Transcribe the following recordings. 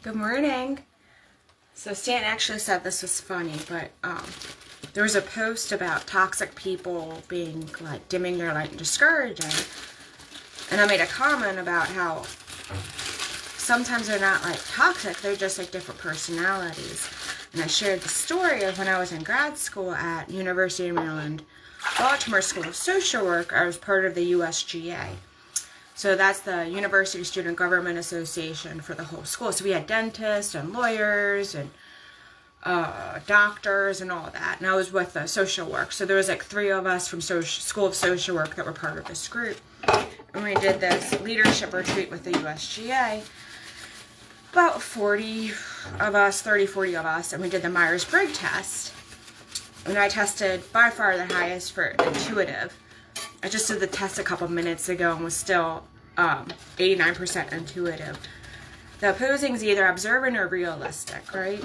Good morning. So Stan actually said this was funny, but there was a post about toxic people being like dimming their light and discouraging. And I made a comment about how sometimes they're not like toxic, they're just like different personalities. And I shared the story of when I was in grad school at University of Maryland, Baltimore School of Social Work. I was part of the USGA. So that's the University Student Government Association for the whole school. So we had dentists and lawyers and doctors and all that. And I was with the social work. So there was like 3 of us from School of Social Work that were part of this group. And we did this leadership retreat with the USGA. About 40 of us, 30, 40 of us. And we did the Myers Briggs test. And I tested by far the highest for intuitive. I just did the test a couple minutes ago and was still 89% intuitive. The opposing is either observant or realistic, right?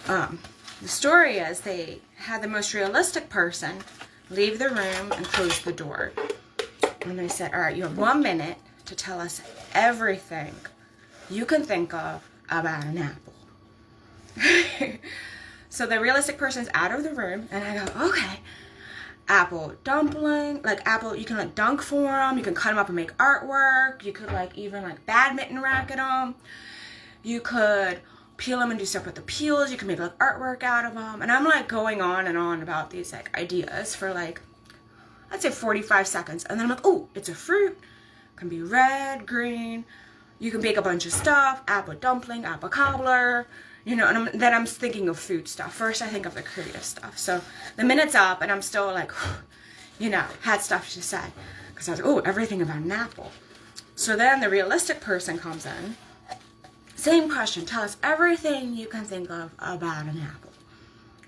The story is they had the most realistic person leave the room and close the door. And they said, all right, you have 1 minute to tell us everything you can think of about an apple. So the realistic person's out of the room, and I go, okay. Apple dumpling, like apple, you can like dunk for them, you can cut them up and make artwork, you could like even like badminton racket them, you could peel them and do stuff with the peels, you can make like artwork out of them. And I'm like going on and on about these like ideas for like, I'd say 45 seconds. And then I'm like, oh, it's a fruit, it can be red, green, you can bake a bunch of stuff, apple dumpling, apple cobbler, you know, and then I'm thinking of food stuff. First, I think of the creative stuff. So the minute's up, and I'm still like, you know, had stuff to say. Because I was like, oh, everything about an apple. So then the realistic person comes in. Same question. Tell us everything you can think of about an apple.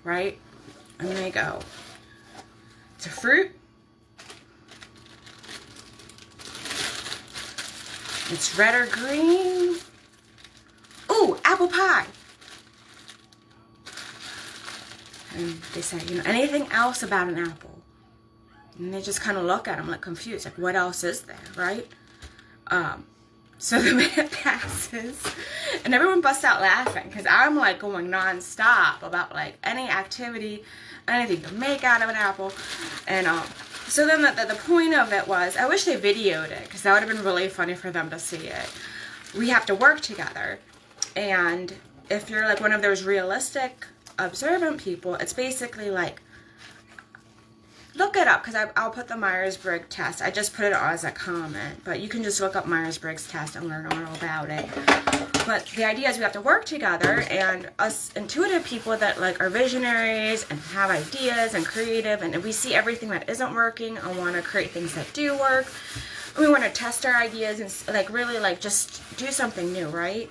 Right? And they go, it's a fruit. It's red or green. Ooh, apple pie. And they say, you know, anything else about an apple? And they just kind of look at them like confused, like what else is there, right? So the minute passes, and everyone busts out laughing because I'm like going nonstop about like any activity, anything to make out of an apple. And so then the point of it was, I wish they videoed it because that would have been really funny for them to see it. We have to work together, and if you're like one of those realistic observant people, it's basically like, look it up, because I'll put the Myers Briggs test. I just put it as a comment, but you can just look up Myers Briggs test and learn all about it. But the idea is we have to work together, and us intuitive people that like are visionaries and have ideas and creative, and we see everything that isn't working and want to create things that do work. And we want to test our ideas and like really like just do something new, right?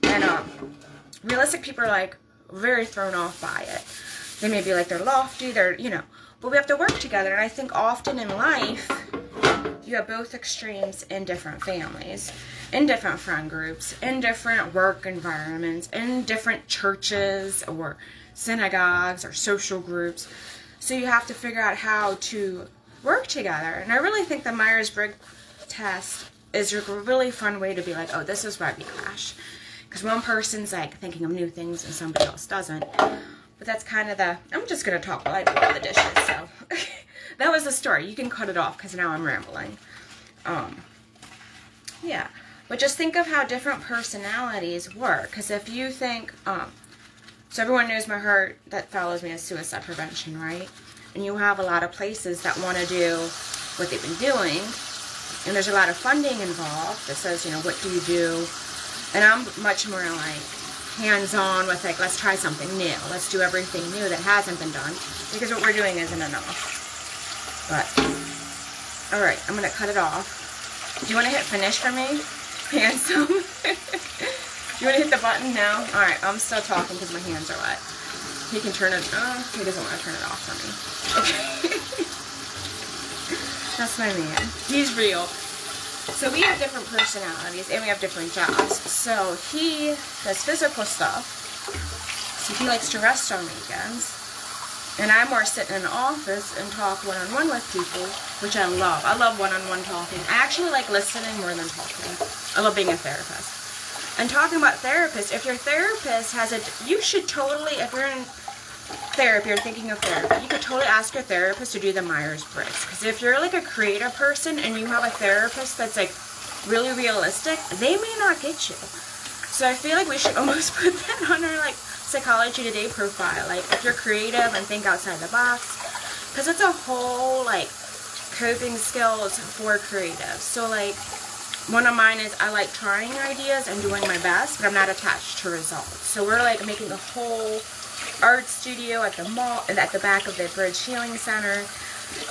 And realistic people are like very thrown off by it. They may be like they're lofty, they're, you know, but we have to work together. And I think often in life you have both extremes in different families, in different friend groups, in different work environments, in different churches or synagogues or social groups. So you have to figure out how to work together. And I really think the Myers Briggs test is a really fun way to be like, oh, this is why we clash. Because one person's like thinking of new things and somebody else doesn't. But that's kind of the, I'm just going to talk while I do all the dishes. So that was the story. You can cut it off because now I'm rambling. Yeah. But just think of how different personalities work. Because if you think, so everyone knows my heart that follows me is suicide prevention, right? And you have a lot of places that want to do what they've been doing. And there's a lot of funding involved that says, you know, what do you do? And I'm much more like hands-on with like, let's try something new. Let's do everything new that hasn't been done. Because what we're doing isn't enough. But, alright, I'm going to cut it off. Do you want to hit finish for me? Handsome. You want to hit the button now? Alright, I'm still talking because my hands are wet. He can turn it, he doesn't want to turn it off for me. Okay. That's my man. He's real. So we have different personalities and we have different jobs. So he does physical stuff. So he likes to rest on weekends. And I more sit in an office and talk one-on-one with people, which I love. I love one-on-one talking. I actually like listening more than talking. I love being a therapist. And talking about therapists, if your therapist has you should totally, if you're in therapy, you're thinking of therapy, you could totally ask your therapist to do the Myers Briggs. Because if you're like a creative person and you have a therapist that's like really realistic, they may not get you. So I feel like we should almost put that on our like Psychology Today profile. Like if you're creative and think outside the box, because it's a whole like coping skills for creatives. So like one of mine is I like trying ideas and doing my best, but I'm not attached to results. So we're like making a whole art studio at the mall, at the back of the Bridge Healing Center.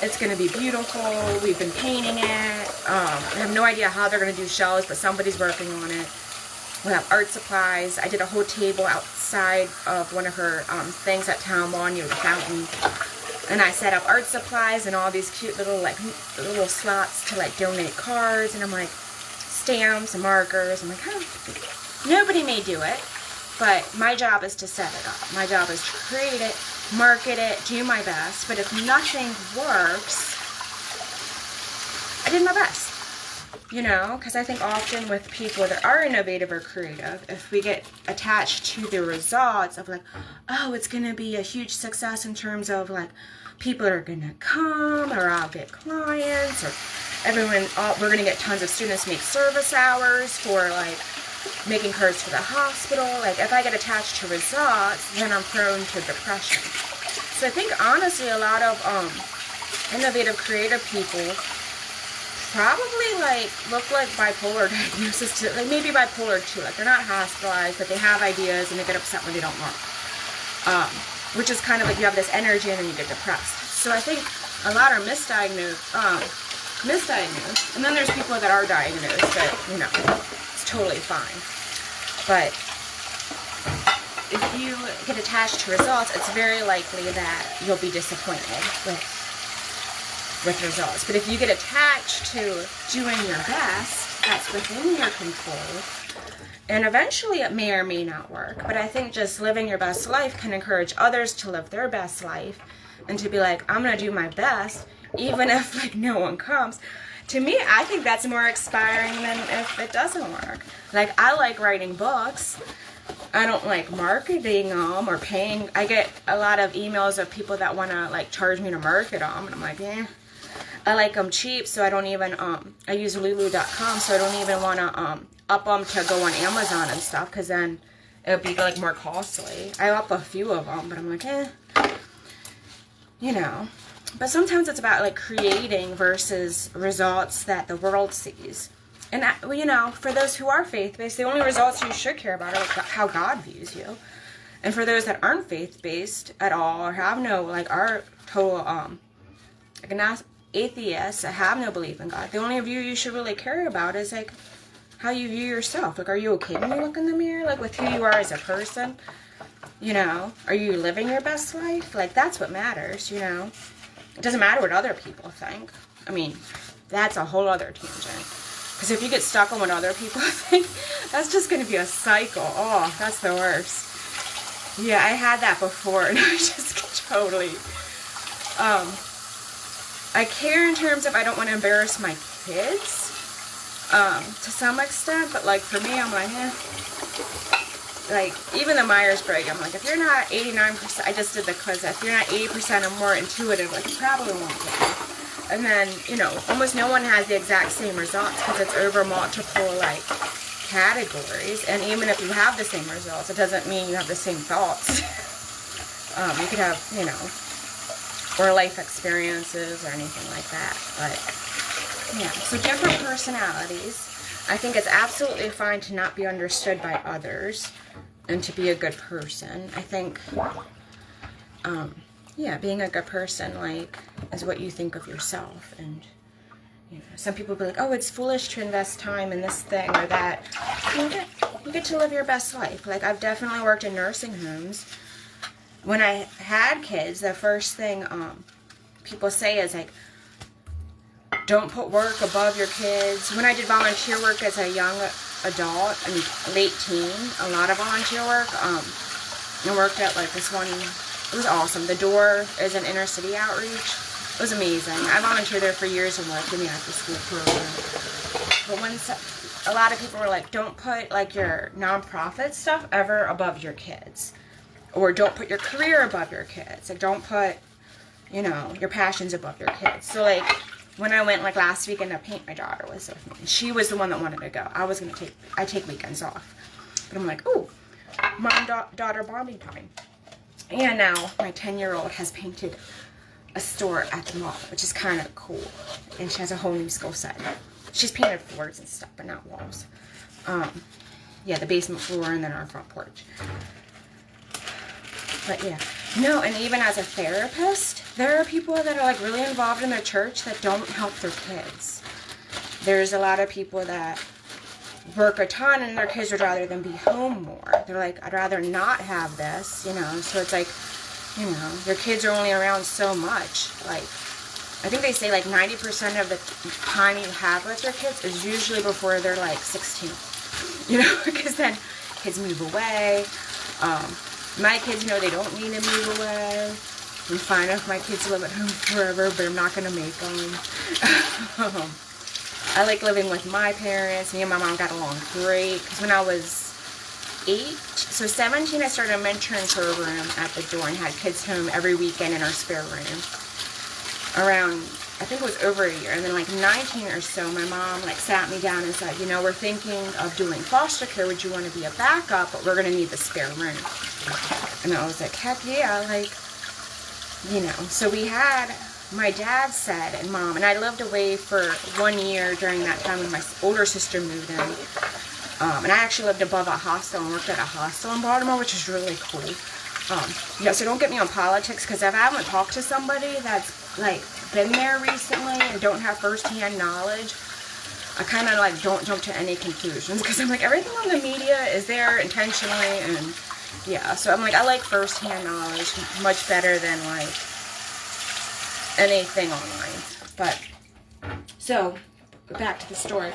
It's going to be beautiful. We've been painting it. I have no idea how they're going to do shelves, but somebody's working on it. We'll have art supplies. I did a whole table outside of one of her things at Town Mall near the fountain. And I set up art supplies and all these cute little like little slots to like donate cards. And I'm like, stamps and markers. I'm like, oh, nobody may do it. But my job is to set it up. My job is to create it, market it, do my best. But if nothing works, I did my best. You know, because I think often with people that are innovative or creative, if we get attached to the results of like, oh, it's going to be a huge success in terms of like, people are going to come, or I'll get clients, or we're going to get tons of students make service hours for like, making cards for the hospital. Like if I get attached to results, then I'm prone to depression. So I think honestly a lot of innovative creative people probably like look like bipolar diagnosis too, like maybe bipolar too. Like they're not hospitalized, but they have ideas and they get upset when they don't work. Which is kind of like you have this energy and then you get depressed. So I think a lot are misdiagnosed. And then there's people that are diagnosed that, you know, it's totally fine. But if you get attached to results, it's very likely that you'll be disappointed with results. But if you get attached to doing your best, that's within your control. And eventually it may or may not work. But I think just living your best life can encourage others to live their best life and to be like, I'm going to do my best, even if like no one comes. To me, I think that's more inspiring than if it doesn't work. Like, I like writing books. I don't like marketing them or paying. I get a lot of emails of people that want to like charge me to market them. And I'm like, eh. I like them cheap, so I don't even, I use lulu.com, so I don't even want to up them to go on Amazon and stuff, because then it would be like more costly. I up a few of them, but I'm like, eh. You know. But sometimes it's about like creating versus results that the world sees. And that, you know, for those who are faith-based, the only results you should care about are like how God views you. And for those that aren't faith-based at all, or have no, like, are total atheists that have no belief in God, the only view you should really care about is like how you view yourself. Like, are you okay when you look in the mirror? Like, with who you are as a person? You know, are you living your best life? Like, that's what matters, you know. It doesn't matter what other people think. I mean, that's a whole other tangent. Because if you get stuck on what other people think, that's just going to be a cycle. Oh, that's the worst. Yeah, I had that before, and I just totally... I care in terms of I don't want to embarrass my kids, to some extent, but like for me, I'm like, eh. Like, even the Myers Briggs, I'm like, if you're not 89%, I just did the quiz, if you're not 80% or more intuitive, like, you probably won't get it. And then, you know, almost no one has the exact same results because it's over multiple, like, categories. And even if you have the same results, it doesn't mean you have the same thoughts. You could have, you know, or life experiences or anything like that. But, yeah, so different personalities. I think it's absolutely fine to not be understood by others and to be a good person. I think, yeah, being a good person, like, is what you think of yourself. And, you know, some people be like, oh, it's foolish to invest time in this thing or that. You get to live your best life. Like, I've definitely worked in nursing homes. When I had kids, the first thing people say is, like, don't put work above your kids. When I did volunteer work as a young adult and late teen, a lot of volunteer work, I worked at like this one, it was awesome. The Door is an inner city outreach. It was amazing. I volunteered there for years and worked in the after school program. But once a lot of people were like, don't put like your nonprofit stuff ever above your kids, or don't put your career above your kids. Like, don't put, you know, your passions above your kids. So like when I went like last weekend to paint, my daughter was with me, and she was the one that wanted to go. I take weekends off, but I'm like, oh, mom-daughter bonding time. And now my 10-year-old has painted a store at the mall, which is kind of cool, and she has a whole new skill set. She's painted floors and stuff, but not walls. Yeah, the basement floor and then our front porch. But yeah, no, and even as a therapist, there are people that are like really involved in their church that don't help their kids. There's a lot of people that work a ton and their kids would rather than be home more. They're like, I'd rather not have this, you know. So it's like, you know, your kids are only around so much. Like, I think they say like 90% of the time you have with your kids is usually before they're like 16. You know, because then kids move away. My kids know they don't need to move away. I'm fine if my kids live at home forever, but I'm not going to make them. I like living with my parents. Me and my mom got along great. Because when I was 8, so 17, I started a mentoring program at the door and had kids home every weekend in our spare room. Around, I think it was over a year. And then like 19 or so, my mom like sat me down and said, you know, we're thinking of doing foster care. Would you want to be a backup? But we're going to need the spare room. And I was like, heck yeah, like, you know. So we had, my dad said, and mom, and I lived away for 1 year during that time when my older sister moved in. And I actually lived above a hostel and worked at a hostel in Baltimore, which is really cool. Yeah, so don't get me on politics, because if I haven't talked to somebody that's, like, been there recently and don't have first-hand knowledge, I kind of, like, don't jump to any conclusions, because I'm like, everything on the media is there intentionally, and, yeah, so I'm like, I like first-hand knowledge much better than, like, anything online. But, so, back to the story.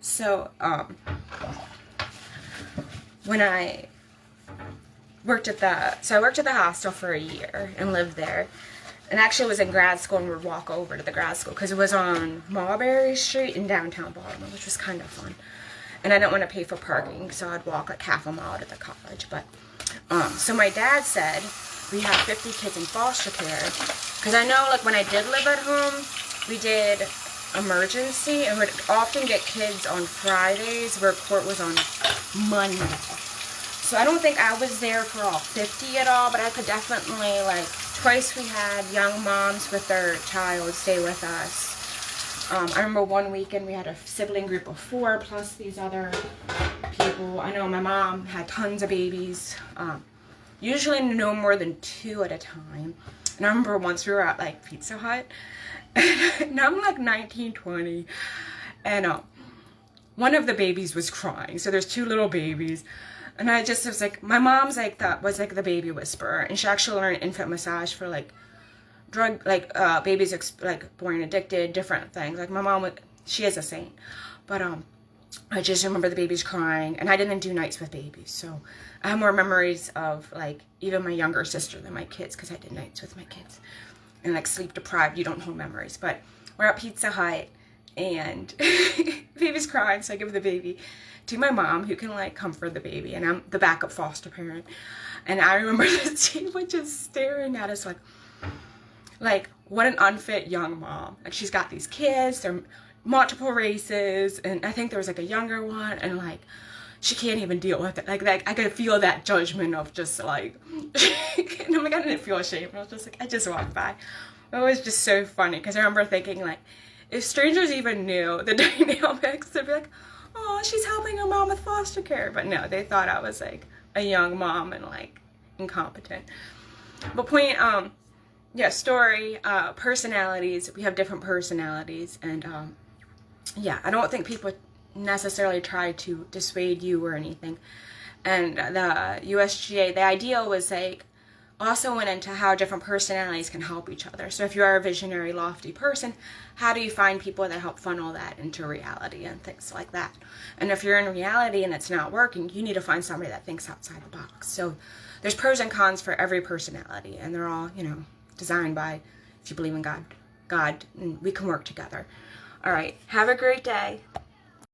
So, when I worked at the hostel for a year and lived there, and actually was in grad school and would walk over to the grad school because it was on Mulberry Street in downtown Baltimore, which was kind of fun. And I didn't want to pay for parking, so I'd walk like half a mile to the college. But so my dad said we have 50 kids in foster care, because I know like when I did live at home, we did emergency and would often get kids on Fridays where court was on Monday. So I don't think I was there for all 50 at all, but I could definitely, like, twice we had young moms with their child stay with us. I remember one weekend we had a sibling group of 4 plus these other people. I know my mom had tons of babies, usually no more than 2 at a time. And I remember once we were at, like, Pizza Hut, and I'm like 19, 20, and one of the babies was crying. So there's 2 little babies. And I just was like, my mom's like was like the baby whisperer, and she actually learned infant massage for like babies like born addicted, different things. Like my mom, she is a saint, but I just remember the babies crying, and I didn't do nights with babies, so I have more memories of like even my younger sister than my kids, because I did nights with my kids, and like sleep deprived, you don't hold memories. But we're at Pizza Hut, and baby's crying, so I give the baby to my mom, who can like comfort the baby, and I'm the backup foster parent. And I remember that she was just staring at us like what an unfit young mom. Like she's got these kids, they're multiple races, and I think there was like a younger one, and like she can't even deal with it. Like I could feel that judgment of just like, and I'm like, I didn't feel ashamed. I was just like, I just walked by. It was just so funny, because I remember thinking like, if strangers even knew the dynamics, they'd be like, oh, she's helping her mom with foster care. But no, they thought I was like a young mom and like incompetent. But point, yeah, story, personalities. We have different personalities, and yeah, I don't think people necessarily try to dissuade you or anything. And the USGA, the idea was like, also went into how different personalities can help each other. So if you are a visionary, lofty person, how do you find people that help funnel that into reality and things like that? And if you're in reality and it's not working, you need to find somebody that thinks outside the box. So there's pros and cons for every personality, and they're all, you know, designed by, if you believe in God, and we can work together. All right, have a great day.